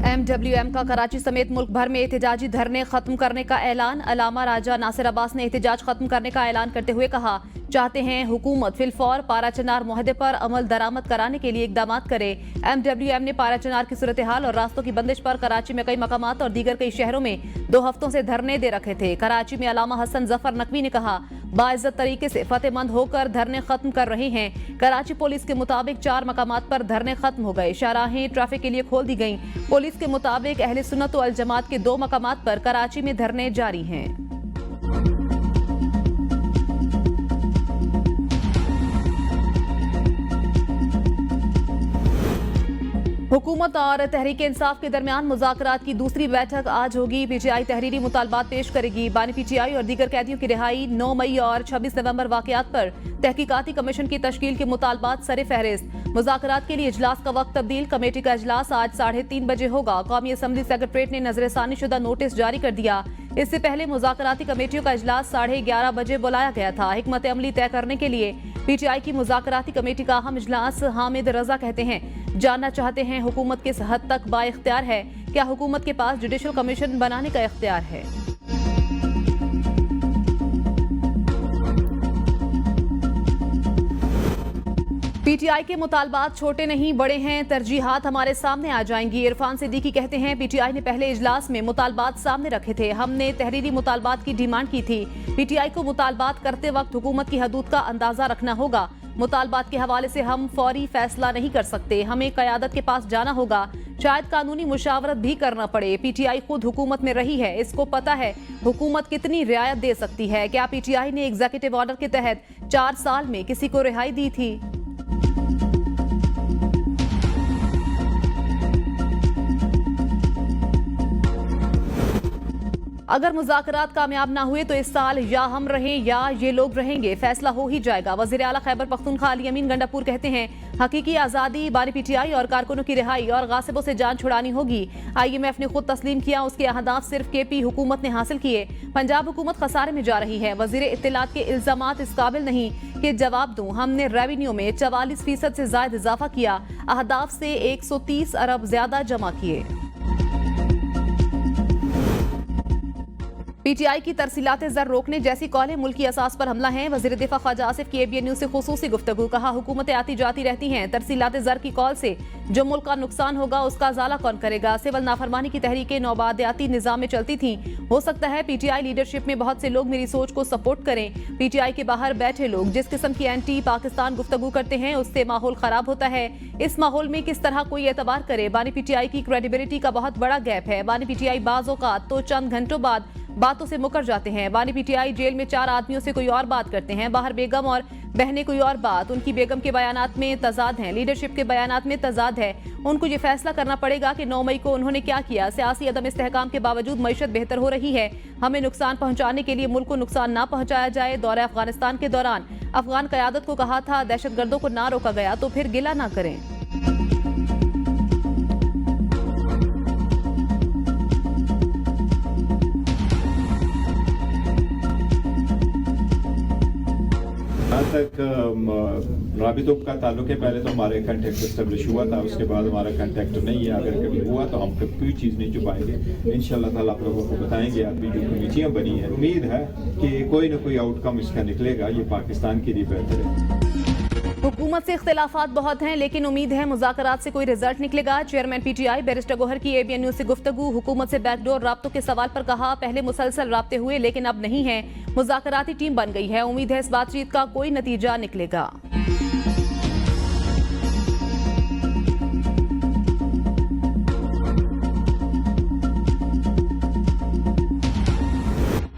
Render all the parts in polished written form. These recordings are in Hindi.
MWM का कराची समेत मुल्क भर में एहतजाजी धरने खत्म करने का ऐलान। अलामा राजा नासिर अब्बास ने एहतजाज खत्म करने का ऐलान करते हुए कहा, चाहते हैं हुकूमत फिलफौर पारा चनार मुआहदे पर अमल दरामद कराने के लिए इकदाम करे। MWM ने पारा चनार की सूरत हाल और रास्तों की बंदिश पर कराची में कई मकामात और दीगर कई शहरों में 2 हफ्तों से धरने दे रखे थे। कराची में अलामा हसन जफर नकवी ने कहा, बाइज्जत तरीके से फतेहमंद होकर धरने खत्म कर रहे हैं। कराची पुलिस के मुताबिक 4 मकामात पर धरने खत्म हो गए। शाहराहें ट्रैफिक के लिए खोल दी गईं। पुलिस के मुताबिक अहले सुन्नत वल जमात के 2 मकामात पर कराची में धरने जारी हैं। हुकूमत और तहरीक इंसाफ के दरमियान मुज़ाकरात की दूसरी बैठक आज होगी। PTI तहरीरी मुतालबात पेश करेगी। बानी PTI और दीगर कैदियों की रिहाई, 9 मई और 26 नवंबर वाकयात पर तहकीकाती कमीशन की तश्कील के मुतालबात सरे फहरिस्त। मुज़ाकरात के लिए इजलास का वक्त तब्दील। कमेटी का इजलास आज 3:30 बजे होगा। कौमी असम्बली सेक्रेटरीट ने नजरसानी शुदा नोटिस जारी कर दिया। इससे पहले मुज़ाकराती कमेटियों का इजलास 11:30 बजे बुलाया गया था। हिकमत अमली तय करने के लिए PTI की मुज़ाकराती कमेटी का अहम इजलास हामिद रजा कहते हैं, जानना चाहते हैं हुकूमत किस हद तक बाइख्तियार है, क्या हुकूमत के पास जुडिशल कमीशन बनाने का इख्तियार है। PTI के मुतालबात छोटे नहीं बड़े हैं, तरजीहात हमारे सामने आ जाएंगी। इरफान सिद्दीकी कहते हैं, PTI ने पहले इजलास में मुतालबात सामने रखे थे। हमने तहरीरी मुतालबात की डिमांड की थी। PTI को मुतालबात करते वक्त हुकूमत की हदूद का अंदाजा रखना होगा। मुतालबात के हवाले से हम फौरी फैसला नहीं कर सकते। हमें क़यादत के पास जाना होगा, शायद कानूनी मुशावरत भी करना पड़े। PTI खुद हुकूमत में रही है, इसको पता है हुकूमत कितनी रियायत दे सकती है। क्या PTI ने एग्जीक्यूटिव ऑर्डर के तहत 4 साल में किसी को रिहाई दी थी? अगर मुज़ाकरात कामयाब ना हुए तो इस साल या हम रहें या ये लोग रहेंगे, फैसला हो ही जाएगा। वज़ीर आला खैबर पख्तूनख्वा अली अमीन गंडापुर कहते हैं, हकीकी आज़ादी बानी PTI और कारकुनों की रिहाई और गासिबों से जान छुड़ानी होगी। IMF ने खुद तस्लीम किया, उसके अहदाफ सिर्फ KP हुकूमत ने हासिल किए। पंजाब हुकूमत खसारे में जा रही है। वज़ीर इत्तलात के इल्जामात इस काबिल नहीं कि जवाब दूं। हमने रेवेन्यू में 44% से ज़ायद इजाफा किया, अहदाफ से 130 अरब ज्यादा जमा किए। PTI की तरसीलात ज़र रोकने जैसी कॉलें मुल्की असास पर हमला है। वज़ीर दिफा ख्वाजा आसिफ की ABN न्यूज़ से खुसूसी गुफ्तगू। कहा, हुकूमतें आती जाती रहती हैं, तरसीलात ज़र की कॉल से जो मुल्क का नुकसान होगा उसका ज़ाला कौन करेगा। सिविल नाफरमानी की तहरीकें नौबादियाती निज़ाम में चलती थीं। हो सकता है PTI लीडरशिप में बहुत से लोग मेरी सोच को सपोर्ट करें। PTI के बाहर बैठे लोग जिस किस्म की एंटी पाकिस्तान गुफ्तगू करते हैं, उससे माहौल खराब होता है। इस माहौल में किस तरह कोई एतबार करे। बानी PTI की क्रेडिबिलिटी का बहुत बड़ा गैप है। बानी PTI बाज़ औक़ात तो चंद घंटों बाद बातों से मुकर जाते हैं। बानी PTI जेल में 4 आदमियों से कोई और बात करते हैं, बाहर बेगम और बहनें कोई और बात। उनकी बेगम के बयानात में तजाद हैं, लीडरशिप के बयानात में तजाद है। उनको ये फैसला करना पड़ेगा कि 9 मई को उन्होंने क्या किया। सियासी अदम इस्तेहकाम के बावजूद मईशत बेहतर हो रही है। हमें नुकसान पहुंचाने के लिए मुल्क को नुकसान ना पहुंचाया जाए। दौरे अफगानिस्तान के दौरान अफगान क़यादत को कहा था, दहशतगर्दों को ना रोका गया तो फिर गिला ना करें। जहाँ तक राबितों का ताल्लुक है, पहले तो हमारे कंटेक्ट इस्टेब्लिश हुआ था, उसके बाद हमारा कंटेक्ट नहीं है। अगर कभी हुआ तो हम कोई चीज़ नहीं छुपाएंगे। इंशाल्लाह ताला आप लोगों को बताएंगे। अभी जो कमेटियाँ बनी है, उम्मीद है कि कोई ना कोई आउटकम इसका निकलेगा। ये पाकिस्तान के लिए बेहतर है। हुकूमत से इख्तिलाफात बहुत हैं, लेकिन उम्मीद है मुज़ाकरात से कोई रिजल्ट निकलेगा। चेयरमैन PTI बैरिस्टर गोहर की ABN न्यूज़ से गुफ्तगू। हुकूमत से बैकडोर राब्तों के सवाल पर कहा, पहले मुसलसल राब्ते हुए लेकिन अब नहीं है। मुज़ाकराती टीम बन गई है, उम्मीद है इस बातचीत का कोई नतीजा निकलेगा।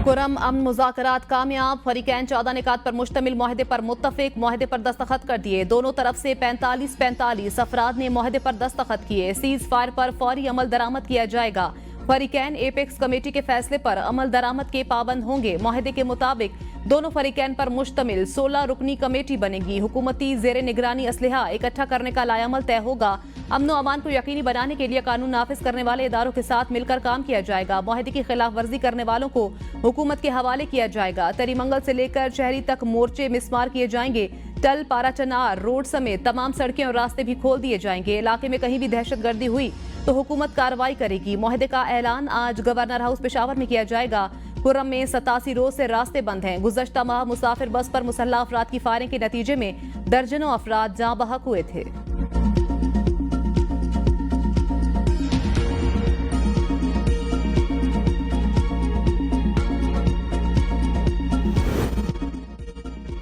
खुरम अमन मुज़ाकरात कामयाब। फरीकैन 14 निकात पर मुश्तमिल मुआहदे पर मुत्तफिक। मुआहदे पर दस्तखत कर दिए। दोनों तरफ से 45 अफराद ने मुआहदे पर दस्तखत किए। सीज फायर पर फौरी अमल दरामद किया जाएगा। फरीकैन एपेक्स कमेटी के फैसले पर अमल दरामद के पाबंद होंगे। मुआहदे के मुताबिक दोनों फरीकैन पर मुश्तमिल 16 रुकनी कमेटी बनेगी। हुकूमती जेर निगरानी असलहा इकट्ठा करने का लायामल तय होगा। अमन अमान को यकीनी बनाने के लिए कानून नाफिज करने वाले इदारों के साथ मिलकर काम किया जाएगा। मुआहदे की खिलाफ वर्जी करने वालों को हुकूमत के हवाले किया जाएगा। तरीमंगल से लेकर शहरी तक मोर्चे मिसमार किए जाएंगे। टल पाराचनार रोड समेत तमाम सड़कें और रास्ते भी खोल दिए जाएंगे। इलाके में कहीं भी दहशतगर्दी हुई तो हुकूमत कार्रवाई करेगी। मुआहदे का ऐलान आज गवर्नर हाउस पेशावर में किया जाएगा। खुर्रम में 87 रोज से रास्ते बंद हैं। गुज़श्ता माह मुसाफिर बस पर मुसल्लह अफराद की फायरिंग के नतीजे में दर्जनों अफराद जाँ बहक हुए थे।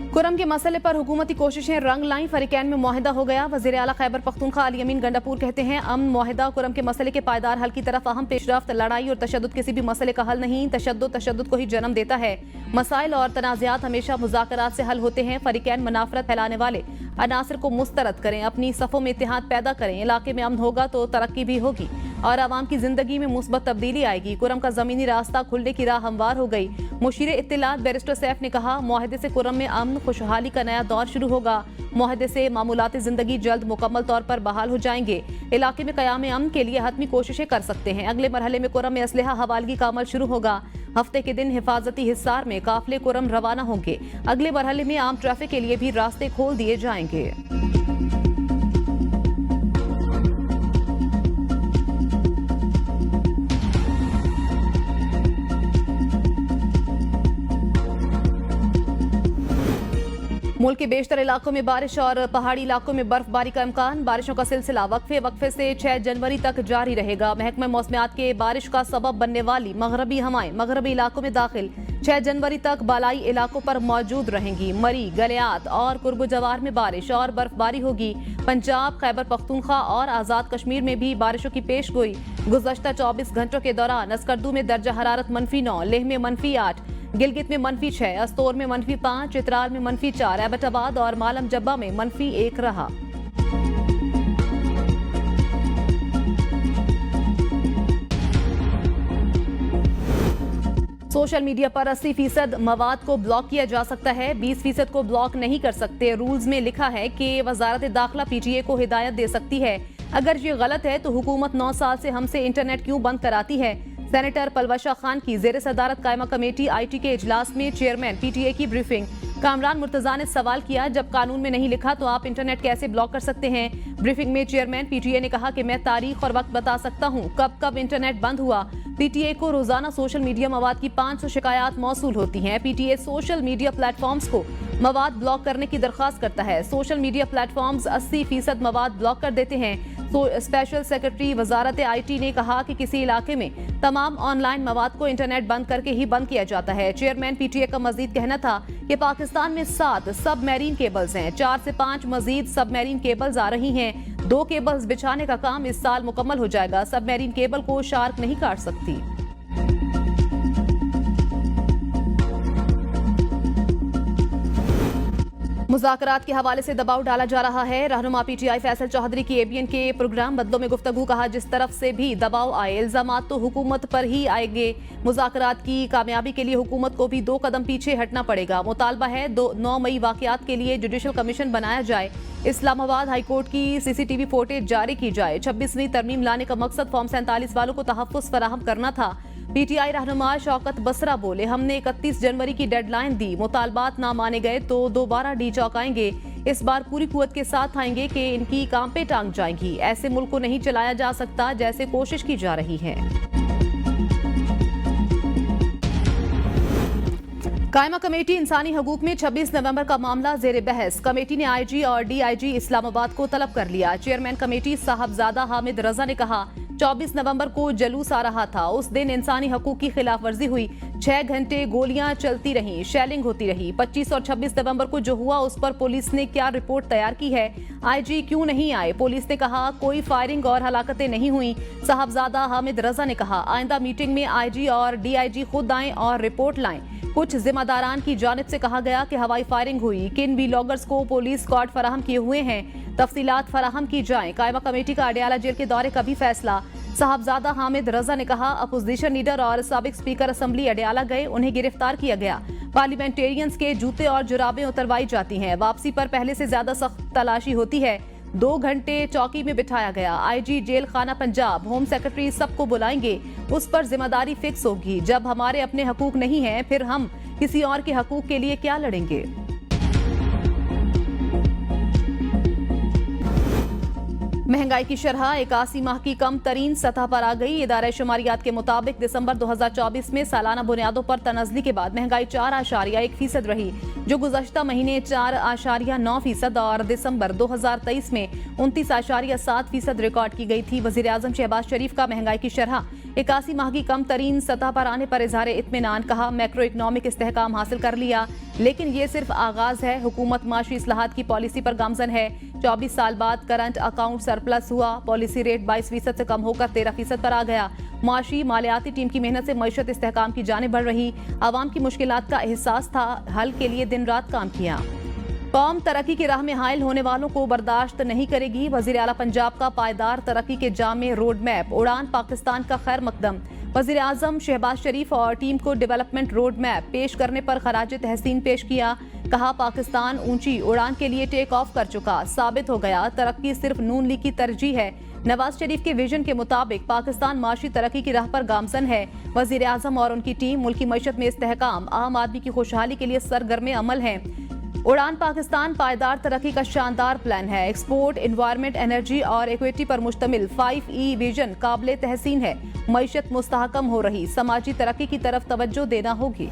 खुर्रम के मसले पर हुकूमती कोशिशें रंग लाईं। फरीकैन में मुआहिदा हो गया। वज़ीर आला खैबर पख्तूनख्वा अली अमीन गंडापुर कहते हैं, अमन मुआहिदा खुर्रम के मसले के पायदार हल की तरफ अहम पेशरफ्त। लड़ाई और तशद्दुद किसी भी मसले का हल नहीं, तशद्दुद को ही जन्म देता है। मसाइल और तनाज़ात हमेशा मुज़ाकरात से हल होते हैं। फरीकैन मनाफरत फैलाने वाले अनासर को मुस्तरद करें, अपनी सफ़ों में इत्तेहाद पैदा करें। इलाके में अमन होगा तो तरक्की भी होगी और आवाम की जिंदगी में मुस्बत तब्दीली आएगी। खुर्रम का जमीनी रास्ता खुलने की राह हमवार हो गई। मुशीर इत्तिलात बैरिस्टर सैफ ने कहा, मुआहदे से खुर्रम में अमन खुशहाली का नया दौर शुरू होगा। मुआहदे से मामूलाती जिंदगी जल्द मुकम्मल तौर पर बहाल हो जाएंगे। इलाके में क़याम अमन के लिए हतमी कोशिशें कर सकते हैं। अगले मरहले में खुर्रम में असलहा हवालगी का अमल शुरू होगा। हफ्ते के दिन हिफाजती हिस्सार में काफिले खुर्रम रवाना होंगे। अगले मरहले में आम ट्रैफिक के लिए भी रास्ते खोल दिए जाएंगे। मुल्क के बेशतर इलाकों में बारिश और पहाड़ी इलाकों में बर्फबारी का इम्कान। बारिशों का सिलसिला वक्फे से 6 जनवरी तक जारी रहेगा। महकमा मौसमियात के बारिश का सबब बनने वाली मगरबी हवाएं मगरबी इलाकों में दाखिल 6 जनवरी तक बालाई इलाकों पर मौजूद रहेंगी। मरी, गलियात और कुर्ब जवार में बारिश और बर्फबारी होगी। पंजाब, खैबर पख्तूनख्वा और आज़ाद कश्मीर में भी बारिशों की पेश गोई। गुज़श्ता 24 घंटों के दौरान अस्करदू में दर्जा हरारत -9, लेह में -8, गिलगित में -6, अस्तोर में -5, चित्राल में -4, एबटाबाद और मालम जब्बा में -1 रहा। सोशल मीडिया पर 80% मवाद को ब्लॉक किया जा सकता है, 20% को ब्लॉक नहीं कर सकते। रूल्स में लिखा है कि वजारत दाखिला PTA को हिदायत दे सकती है। अगर ये गलत है तो हुकूमत 9 साल से हमसे इंटरनेट क्यों बंद कराती है। सेनेटर पलवशा खान की जेर सदारत कायमा कमेटी IT के इजलास में चेयरमैन PTA की ब्रीफिंग। कामरान मुर्तजा ने सवाल किया, जब कानून में नहीं लिखा तो आप इंटरनेट कैसे ब्लॉक कर सकते हैं। ब्रीफिंग में चेयरमैन PTA ने कहा कि मैं तारीख और वक्त बता सकता हूं कब कब इंटरनेट बंद हुआ। PTA को रोजाना सोशल मीडिया मवाद की 500 शिकायत मौसूल होती हैं। PTA सोशल मीडिया प्लेटफॉर्म्स को मवाद ब्लॉक करने की दरख्वास्त करता है। सोशल मीडिया प्लेटफॉर्म्स 80% मवाद ब्लॉक कर देते हैं। स्पेशल सेक्रेटरी वजारत IT ने कहा कि किसी इलाके में तमाम ऑनलाइन मवाद को इंटरनेट बंद करके ही बंद किया जाता है। चेयरमैन PTA का मजीद कहना था कि पाकिस्तान में 7 सबमरीन केबल्स हैं, 4 से 5 मजीद सबमरीन केबल्स आ रही हैं। 2 केबल्स बिछाने का काम इस साल मुकम्मल हो जाएगा। सबमरीन केबल को शार्क नहीं काट सकती। मुज़ाकरात के हवाले से दबाव डाला जा रहा है। रहनुमा PTI फैसल चौधरी की ABN के प्रोग्राम बदलों में गुफ्तगू। कहा, जिस तरफ से भी दबाव आए इल्जामात तो हुकूमत पर ही आएंगे। मुज़ाकरात की कामयाबी के लिए हुकूमत को भी 2 कदम पीछे हटना पड़ेगा। मुतालबा है 9 मई वाक़यात के लिए जुडिशल कमीशन बनाया जाए। इस्लामाबाद हाईकोर्ट की CCTV फुटेज जारी की जाए। 26वीं तरमीम लाने का मकसद फॉर्म 47 वालों को तहफ़्फ़ुज़ फराहम करना था। PTI रहनुमा शौकत बसरा बोले, हमने 31 जनवरी की डेडलाइन दी, मुतालबात ना माने गए तो दोबारा डी चौंकाएंगे। इस बार पूरी कुव्वत के साथ आएंगे कि इनकी काम पे टांग जाएंगी। ऐसे मुल्क को नहीं चलाया जा सकता जैसे कोशिश की जा रही है। कायमा कमेटी इंसानी हकूक में 26 नवंबर का मामला जेर बहस। कमेटी ने IG और DIG इस्लामाबाद को तलब कर लिया। चेयरमैन कमेटी साहबजादा हामिद रजा ने कहा, 24 नवंबर को जलूस आ रहा था, उस दिन इंसानी हकूक की खिलाफ वर्जी हुई। 6 घंटे गोलियां चलती रहीं, शेलिंग होती रही। 25 और 26 नवंबर को जो हुआ उस पर पुलिस ने क्या रिपोर्ट तैयार की है। IG क्यों नहीं आए। पुलिस ने कहा कोई फायरिंग और हलाकतें नहीं हुई। साहबजादा हामिद रजा ने कहा, आइंदा मीटिंग में IG और DIG खुद आएं और रिपोर्ट लाएं। कुछ जिम्मेदारान की जानिब से कहा गया कि हवाई फायरिंग हुई, किन व्लॉगर्स को पुलिस स्क्वाड फराहम किए हुए हैं, तफसीलात फराहम की जाएं। कायमा कमेटी का अडियाला जेल के दौरे का भी फैसला। साहबजादा हामिद रजा ने कहा, अपोजिशन लीडर और साबिक स्पीकर असेंबली अडियाला गए, उन्हें गिरफ्तार किया गया। पार्लियामेंटेरियंस के जूते और जुराबें उतरवाई जाती हैं। वापसी पर पहले से ज्यादा सख्त तलाशी होती है। 2 घंटे चौकी में बिठाया गया। IG जेल खाना पंजाब, होम सेक्रेटरी सबको बुलाएंगे, उस पर जिम्मेदारी फिक्स होगी। जब हमारे अपने हकूक नहीं हैं, फिर हम किसी और के हकूक के लिए क्या लड़ेंगे। महंगाई की शरह 81 माह की कम तरीन सतह पर आ गई। इदारा शुमारियात के मुताबिक दिसंबर 2024 में सालाना बुनियादों पर तनज़ली के बाद महंगाई 4.1% रही, जो गुज़श्ता महीने 4.9% और दिसंबर 2023 में 29.7% रिकॉर्ड की गई थी। वज़ीर आज़म शहबाज शरीफ का महंगाई की शरह 81 माह की कम तरीन सतह पर आने पर इजहार इत्मीनान। कहा, मैक्रो इकनॉमिक इस्तेहकाम हासिल कर लिया, लेकिन ये सिर्फ आगाज है। हुकूमत माशी इस्लाहात की पॉलिसी पर गामजन है। 24 साल बाद करंट अकाउंट सरप्लस हुआ। पॉलिसी रेट 22% से कम होकर 13% पर आ गया। माशी मालियाती टीम की मेहनत से मईशत इस्तेहकाम की जानिब बढ़ रही। आवाम की मुश्किलात का एहसास था, हल के लिए दिन रात काम किया। कौम तरक्की की राह में हायल होने वालों को बर्दाश्त नहीं करेगी। वजीर आला पंजाब का पायदार तरक्की के जामे रोड मैप, उड़ान पाकिस्तान का खैर मकदम। वजीर आजम शहबाज शरीफ और टीम को डेवलपमेंट रोड मैप पेश करने पर खराज तहसीन पेश किया। कहा, पाकिस्तान ऊंची उड़ान के लिए टेक ऑफ कर चुका, साबित हो गया तरक्की सिर्फ नून लीग की तरजीह है। नवाज शरीफ के विजन के मुताबिक पाकिस्तान माशी तरक्की की राह पर गामजन है। वजीर आजम और उनकी टीम मुल्की मईशत में इस्तेहकाम, आम आदमी की खुशहाली के लिए सरगर्म अमल है। उड़ान पाकिस्तान पायदार तरक्की का शानदार प्लान है। एक्सपोर्ट, एनवायरमेंट, एनर्जी और इक्विटी पर मुश्तमिल 5E विजन काबिल तहसीन है। मईशत मुस्तहकम हो रही, समाजी तरक्की की तरफ तवज्जो देना होगी।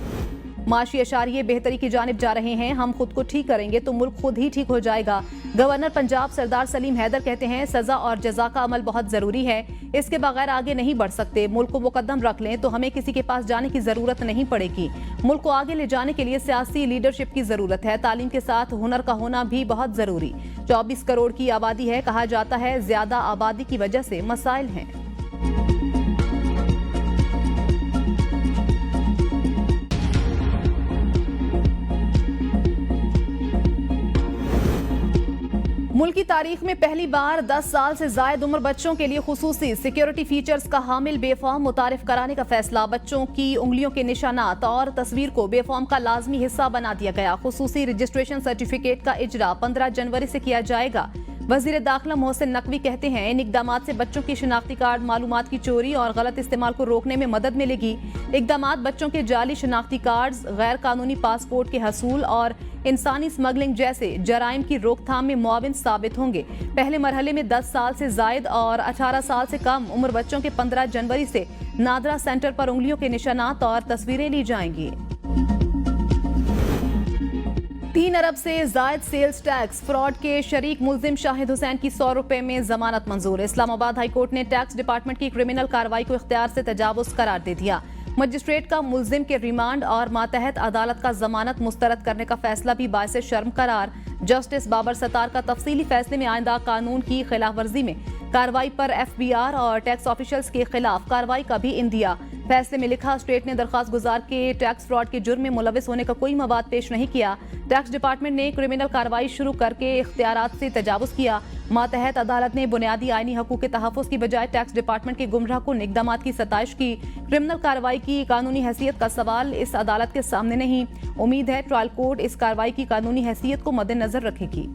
माशी अशारिये बेहतरी की जानिब जा रहे हैं। हम खुद को ठीक करेंगे तो मुल्क खुद ही ठीक हो जाएगा। गवर्नर पंजाब सरदार सलीम हैदर कहते हैं, सजा और जजा का अमल बहुत जरूरी है, इसके बगैर आगे नहीं बढ़ सकते। मुल्क को मुकद्दम रख लें तो हमें किसी के पास जाने की जरूरत नहीं पड़ेगी। मुल्क को आगे ले जाने के लिए सियासी लीडरशिप की जरूरत है। तालीम के साथ हुनर का होना भी बहुत जरूरी। 24 करोड़ की आबादी है। कहा जाता है ज्यादा आबादी की वजह से मसाइल हैं। मुल्क की तारीख में पहली बार 10 साल से जायद उम्र बच्चों के लिए खुसूसी सिक्योरिटी फीचर्स का हामिल बेफॉर्म मुतारिफ कराने का फैसला। बच्चों की उंगलियों के निशानात और तस्वीर को बेफॉर्म का लाजमी हिस्सा बना दिया गया। खुसूसी रजिस्ट्रेशन सर्टिफिकेट का इजरा 15 जनवरी से किया जाएगा। वजीर दाखिला मोहसिन नकवी कहते हैं, इन इकदामात से बच्चों की शिनाख्ती कार्ड मालूमात की चोरी और गलत इस्तेमाल को रोकने में मदद मिलेगी। इकदामात बच्चों के जाली शिनाख्ती कार्ड्स, गैर कानूनी पासपोर्ट के हसूल और इंसानी स्मगलिंग जैसे जराइम की रोकथाम में मुआविन साबित होंगे। पहले मरहले में 10 साल से जायद और 18 साल से कम उम्र बच्चों के 15 जनवरी से नादरा सेंटर पर उंगलियों के निशानात और तस्वीरें ली जाएंगी। 3 अरब से जायद सेल्स टैक्स फ्रॉड के शरीक मुल्जिम शाहिद हुसैन की 100 रुपए में जमानत मंजूर। इस्लामाबाद हाईकोर्ट ने टैक्स डिपार्टमेंट की क्रिमिनल कार्रवाई को इख्तियार से तजावुज करार दे दिया। मजिस्ट्रेट का मुल्जिम के रिमांड और मातहत अदालत का जमानत मुस्तरद करने का फैसला भी बायसे शर्म करार। जस्टिस बाबर सत्तार का तफसीली फैसले में आइंदा कानून की खिलाफ वर्जी में कार्रवाई पर FBR और टैक्स ऑफिशियल्स के खिलाफ कार्रवाई का भी इंदिया। फैसले में लिखा, स्टेट ने दरखास्त गुजार के टैक्स फ्रॉड के जुर्म में मुलविस होने का कोई मवाद पेश नहीं किया। टैक्स डिपार्टमेंट ने क्रिमिनल कार्रवाई शुरू करके इख्तियारात से तजावुज किया। मातहत अदालत ने बुनियादी आईनी हकूक के तहफ़्फ़ुज़ की बजाय टैक्स डिपार्टमेंट के गुमराह कुन इक़दामात की सताइश की। क्रिमिनल कार्रवाई की कानूनी हैसियत का सवाल इस अदालत के सामने नहीं। उम्मीद है ट्रायल कोर्ट इस कार्रवाई की कानूनी हैसियत को मद्देनजर रखेगी।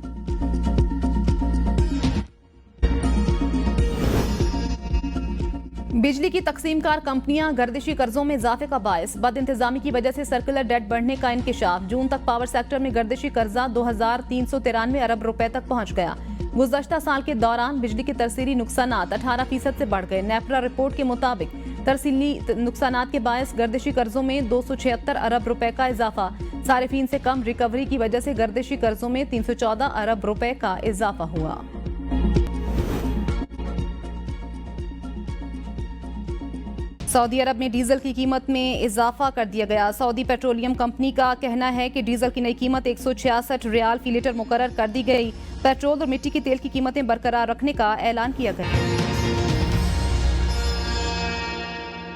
बिजली की तकसीमकार कंपनियां गर्दिशी कर्जों में इजाफे का बायस। बद इंतजामी की वजह से सर्कुलर डेट बढ़ने का इंकिशाफ। जून तक पावर सेक्टर में गर्दिशी कर्जा 2393 अरब रुपए तक पहुंच गया। गुज़श्ता साल के दौरान बिजली के तरसीली नुकसानात 18% से बढ़ गए। नेपरा रिपोर्ट के मुताबिक तरसीली नुकसानात के बायस गर्दिशी कर्जों में 276 अरब रुपए का इजाफा। सारिफीन से कम रिकवरी की वजह से गर्दिशी कर्जों में 314 अरब रुपए का इजाफा हुआ। सऊदी अरब में डीजल की कीमत में इजाफा कर दिया गया। सऊदी पेट्रोलियम कंपनी का कहना है कि डीजल की नई कीमत 166 रियाल फी लीटर मुकर्रर कर दी गई। पेट्रोल और मिट्टी के तेल की कीमतें बरकरार रखने का ऐलान किया गया।